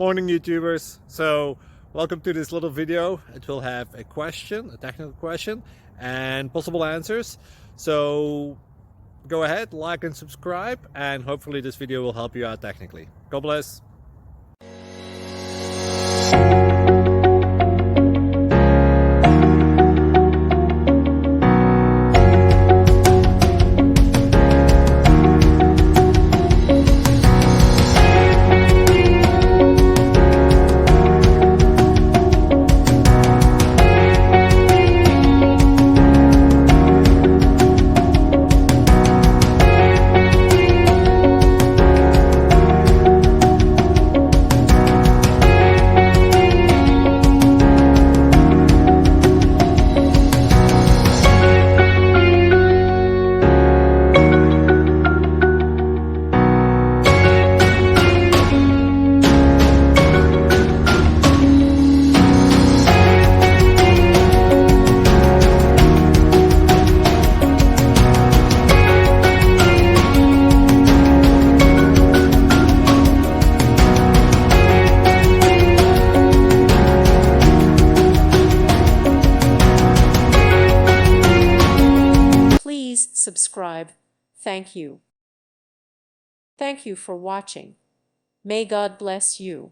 Morning YouTubers. So welcome to this little video. It will have a question, a technical question, and possible answers. So go ahead, like and subscribe, and hopefully this video will help you out technically. God bless. Please subscribe. Thank you. Thank you for watching. May God bless you.